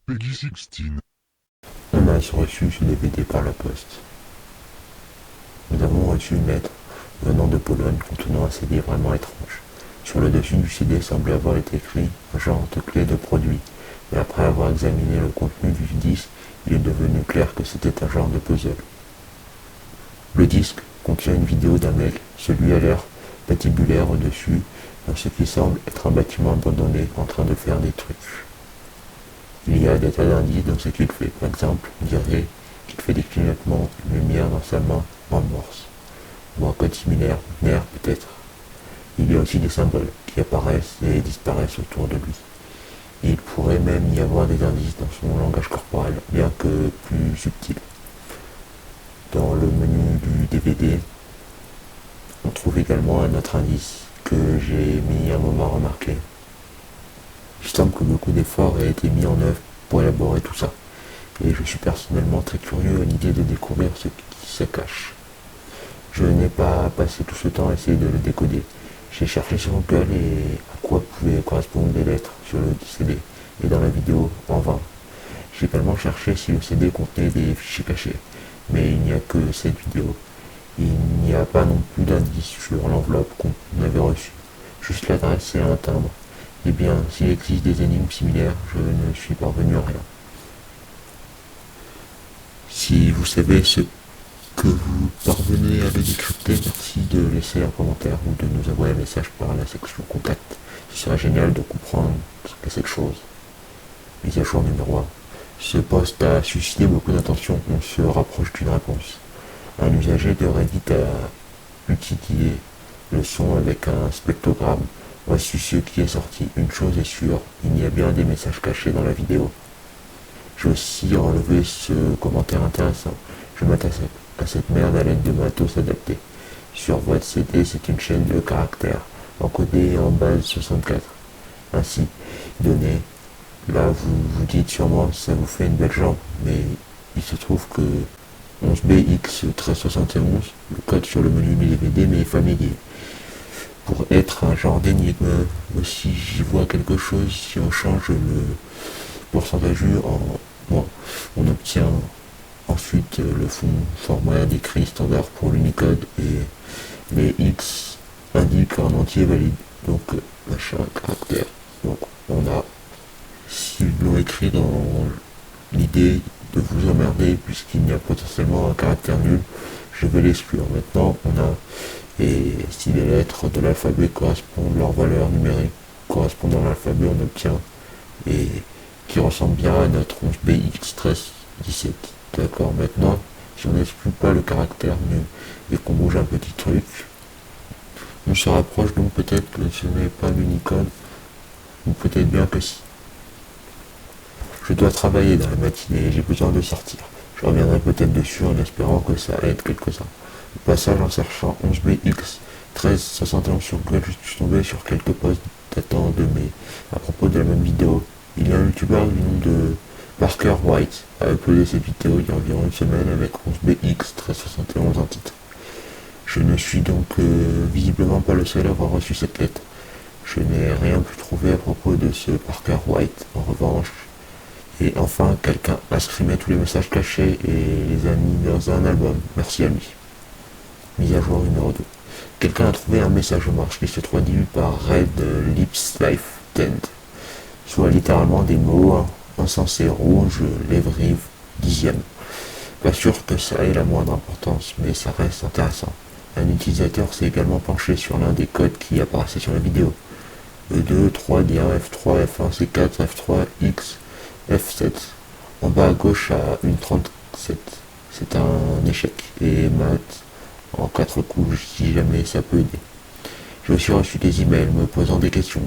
Peggy 16. On a reçu ce DVD par la poste. Nous avons reçu une lettre venant de Pologne contenant un CD vraiment étrange. Sur le dessus du CD semblait avoir été écrit un genre de clé de produit, mais après avoir examiné le contenu du disque, il est devenu clair que c'était un genre de puzzle. Le disque contient une vidéo d'un mec, celui à l'air patibulaire au-dessus, dans ce qui semble être un bâtiment abandonné en train de faire des trucs. Il y a des tas d'indices dans ce qu'il fait. Par exemple, on dirait qu'il fait des clignotements de lumière dans sa main en morse, ou un code similaire, NER peut-être. Il y a aussi des symboles qui apparaissent et disparaissent autour de lui. Il pourrait même y avoir des indices dans son langage corporel, bien que plus subtil. Dans le menu du DVD, on trouve également un autre indice que j'ai mis un moment à remarquer. Il semble que beaucoup d'efforts aient été mis en œuvre pour élaborer tout ça, et je suis personnellement très curieux à l'idée de découvrir ce qui se cache. Je n'ai pas passé tout ce temps à essayer de le décoder. J'ai cherché sur Google et à quoi pouvaient correspondre les lettres sur le CD, et dans la vidéo, en vain. J'ai également cherché si le CD contenait des fichiers cachés, mais il n'y a que cette vidéo. Il n'y a pas non plus d'indice sur l'enveloppe qu'on avait reçue, juste l'adresse et un timbre. Eh bien, s'il existe des énigmes similaires, je ne suis parvenu à rien. Si vous savez ce que vous parvenez à le décrypter, merci de laisser un commentaire ou de nous envoyer un message par la section contact. Ce serait génial de comprendre ce qu'est cette chose. Mise à jour numéro 1. Ce post a suscité beaucoup d'attention, on se rapproche d'une réponse. Un usager de Reddit a utilisé le son avec un spectrogramme. Voici ce qui est sorti. Une chose est sûre, il y a bien des messages cachés dans la vidéo. J'ai aussi relevé ce commentaire intéressant. Je m'attache à cette merde à l'aide de matos adaptés. Sur votre CD, c'est une chaîne de caractères, encodée en base 64. Ainsi, donné, là vous vous dites sûrement ça vous fait une belle jambe, mais il se trouve que 11BX1371, le code sur le menu DVD m'est familier. Pour être un genre d'énigme, si j'y vois quelque chose, si on change le pourcentage en moins, on obtient ensuite le format d'écrit standard pour l'Unicode et les X indiquent en entier valide. Donc machin caractère. Donc on a, s'ils l'ont écrit dans l'idée de vous emmerder puisqu'il n'y a potentiellement un caractère nul, je vais l'exclure. Maintenant on a, et si les lettres de l'alphabet correspondent, leurs valeurs numériques correspondant à l'alphabet, on obtient, et qui ressemble bien à notre 11BX1317. D'accord, maintenant, si on n'exclut pas le caractère nul et qu'on bouge un petit truc, on se rapproche, donc peut-être que ce n'est pas l'Unicode, ou peut-être bien que si. Je dois travailler dans la matinée et j'ai besoin de sortir. Je reviendrai peut-être dessus en espérant que ça aide quelques-uns. Au passage, en cherchant 11BX1371 sur Google, je suis tombé sur quelques posts datant de mai à propos de la même vidéo. Il y a un youtubeur du nom de Parker White a uploadé cette vidéo il y a environ une semaine avec 11BX1371 en titre. Je ne suis donc visiblement pas le seul à avoir reçu cette lettre. Je n'ai rien pu trouver à propos de ce Parker White. En revanche, et enfin, quelqu'un a streamé tous les messages cachés et les a mis dans un album. Merci à lui. Mise à jour numéro 2. Quelqu'un a trouvé un message en marche qui se traduit par Red Lips Life Tend, soit littéralement des mots insensés rouge, lèvres vives, dixième. Pas sûr que ça ait la moindre importance, mais ça reste intéressant. Un utilisateur s'est également penché sur l'un des codes qui apparaissaient sur la vidéo. E2, 3, D1, F3, F1, C4, F3, X, F7. En bas à gauche à une 37. C'est un échec. Et mat en 4 coups si jamais ça peut aider. J'ai aussi reçu des emails me posant des questions.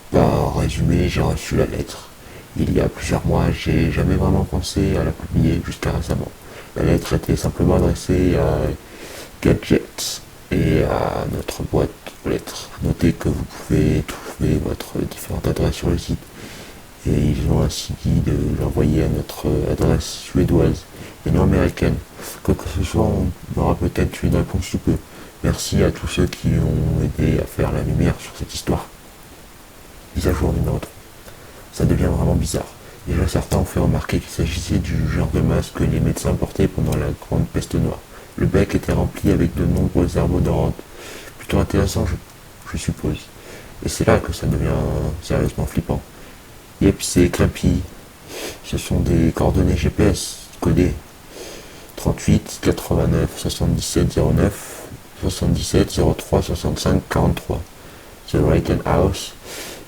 Par résumé, j'ai reçu la lettre. Il y a plusieurs mois, j'ai jamais vraiment pensé à la publier jusqu'à récemment. La lettre était simplement adressée à Gadgets et à notre boîte aux lettres. Notez que vous pouvez trouver votre différente adresse sur le site et ils ont ainsi dit de l'envoyer à notre adresse suédoise et non américaine. Quoi que ce soit, on aura peut-être une réponse sous peu. Merci à tous ceux qui ont aidé à faire la lumière sur cette histoire. Mise à jour numéro 3. Ça devient vraiment bizarre. Déjà certains ont fait remarquer qu'il s'agissait du genre de masque que les médecins portaient pendant la grande peste noire. Le bec était rempli avec de nombreuses herbes odorantes. Plutôt intéressant, je suppose. Et c'est là que ça devient sérieusement flippant. Yep, c'est Climpy. Ce sont des coordonnées GPS codées 38 89 77 09 77 03 65 43. The Wrighton House,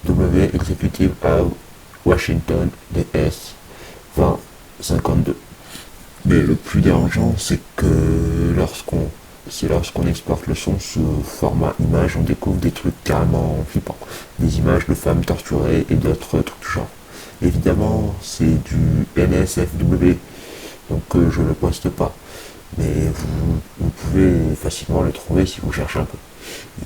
W Executive House, Washington, DS 20 52. Mais le plus dérangeant, c'est que lorsqu'on exporte le son sous format image, on découvre des trucs carrément flippants. Des images de femmes torturées et d'autres trucs du genre. Évidemment, c'est du NSFW, donc je ne le poste pas. Mais vous pouvez facilement le trouver si vous cherchez un peu.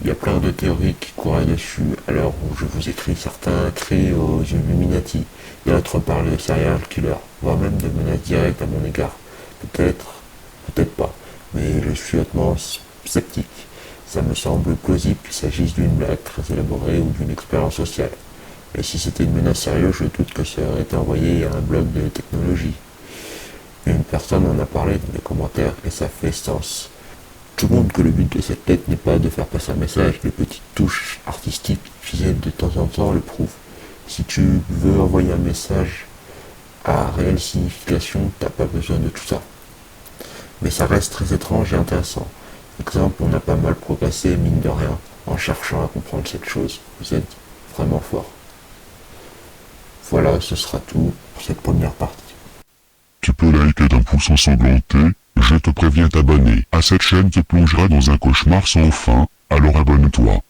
Il y a plein de théories qui courent dessus à l'heure où je vous écris. Certains crient aux Illuminati, d'autres parlent de serial killer, voire même de menaces directes à mon égard. Peut-être, peut-être pas, mais je suis hautement sceptique. Ça me semble plausible qu'il s'agisse d'une blague très élaborée ou d'une expérience sociale. Et si c'était une menace sérieuse, je doute que ça aurait été envoyé à un blog de technologie. Une personne en a parlé dans les commentaires et ça fait sens. Tout le monde que le but de cette lettre n'est pas de faire passer un message, les petites touches artistiques qui viennent de temps en temps le prouvent. Si tu veux envoyer un message à réelle signification, t'as pas besoin de tout ça. Mais ça reste très étrange et intéressant. Exemple, on a pas mal progressé, mine de rien, en cherchant à comprendre cette chose. Vous êtes vraiment fort. Voilà, ce sera tout pour cette première partie. Tu peux liker d'un pouce ensanglanté, je te préviens t'abonner. À cette chaîne te plongera dans un cauchemar sans fin, alors abonne-toi.